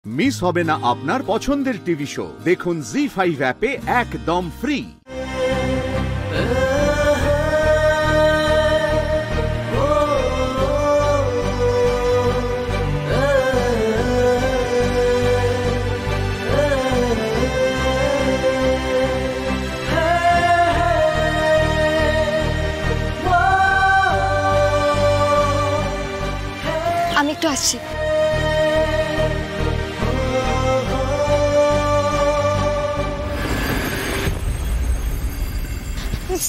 Miss হবে না আপনার পছন্দের টিভি শো। দেখুন জি5 অ্যাপে একদম ফ্রি। আমি একটু আসছি।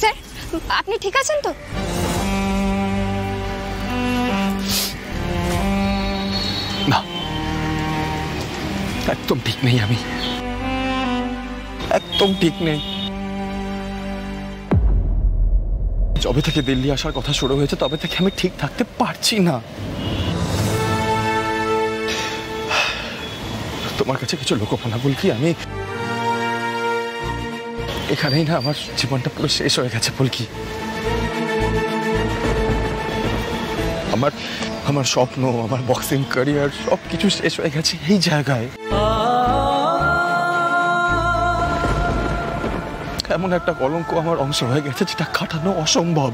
স্যার, আপনি ঠিক আছেন তো? না, একদম ঠিক নেই। আমি একদম ঠিক নেই। যবে থেকে দিল্লি আসার কথা শুরু হয়েছে তবে থেকে আমি ঠিক থাকতে পারছি না। তোমার কাছে কিছু লুকোবো না বলকি, আমি এখানেই না আমার জীবনটা পুরো শেষ হয়ে গেছে বলকি। আমার স্বপ্ন, আমার বক্সিং ক্যারিয়ার সবকিছু শেষ হয়ে গেছে এই জায়গায়। এমন একটা কলঙ্ক আমার অংশ হয়ে গেছে যেটা কাটানো অসম্ভব।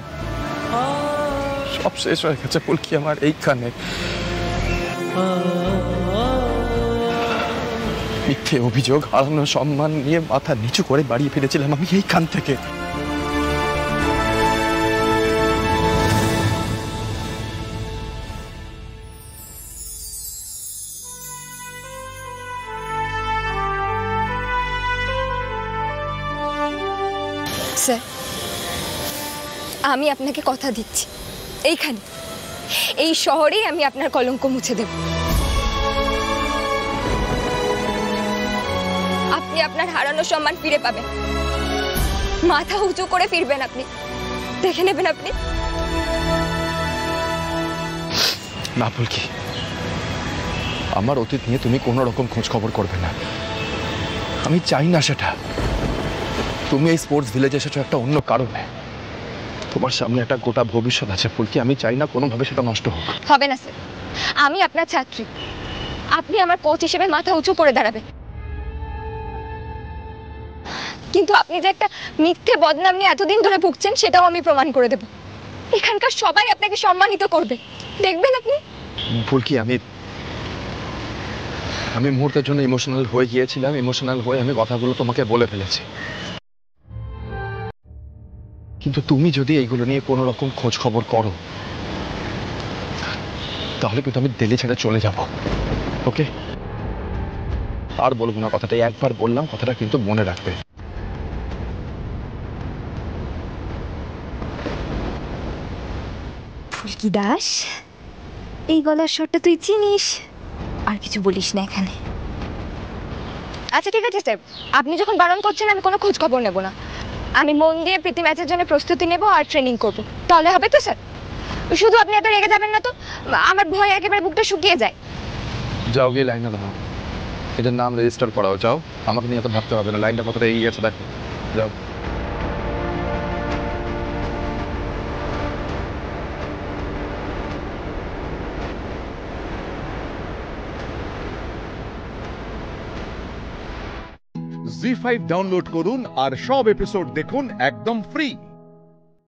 সব শেষ হয়ে গেছে বলকি আমার এইখানে। মিথ্যে অভিযোগ, হারানো সম্মান নিয়ে মাথা নিচু করে বাড়ি ফিরেছিলাম আমি এইখান থেকে। স্যার, আমি আপনাকে কথা দিচ্ছি, এইখানে এই শহরেই আমি আপনার কলঙ্ক মুছে দেব। আপনি আপনার হারানো সম্মান ফিরে পাবেন। মাথা উঁচু করে ফিরবেন, আপনি দেখে নেবেন। আপনি না বলকি, আমার অতীত নিয়ে তুমি কোনো রকম খোঁজ খবর করবে না। আমি চাই না সেটা। তুমি এই স্পোর্টস ভিলেজে এসেছো একটা অন্য কারণে। তোমার সামনে একটা গোটা ভবিষ্যৎ আছে ফুলকি, আমি চাই না কোনোভাবে সেটা নষ্ট হোক। হবে না স্যার, আমি আপনার ছাত্রী। আপনি আমার কোচ হিসেবে মাথা উঁচু করে দাঁড়াবেন। কিন্তু আপনি যে একটা মিথ্যে বদনাম নিয়ে এতদিন ধরে ভুগছেন সেটাও আমি প্রমাণ করে দেব। এখানকার সবাই আপনাকে সম্মানিত করবে, দেখবেন আপনি। ফুলকি, আমি মুহূর্তের জন্য ইমোশনাল হয়ে গিয়েছিলাম। ইমোশনাল হয়ে আমি কথাগুলো তোমাকে বলে ফেলেছি। কিন্তু তুমি যদি এইগুলো নিয়ে কোনো রকম খোঁজ খবর করো তাহলে কিন্তু আমি দিল্লি ছেড়ে চলে যাব। ওকে? আর বলবো না কথাটা, একবার বললাম, কথাটা কিন্তু মনে রাখবে। ফুলকি দাস, এই গলার স্বরটা তুই চিনিস? আর কিছু বলিস না এখানে। আচ্ছা ঠিক আছে স্যার, আপনি যখন বারণ করছেন আমি কোনো খোঁজ খবর নেব না। আমি মন দিয়ে প্রীতি ম্যাচের জন্য প্রস্তুতি নেব আর ট্রেনিং করব। তাহলে হবে তো স্যার? শুধু আপনি এত রেগে যাবেন না তো, আমার ভয় একেবারে বুকটা শুকিয়ে যায়। যাও গিয়ে লাইনটা দাও, এটার নাম রেজিস্টার করাও। যাও, আমাকে নিয়ে এত ভাবতে হবে না। লাইনটা কতটা এগিয়ে গেছে দেখো, যাও। জি5 ডাউনলোড করুন আর সব এপিসোড দেখুন একদম ফ্রি।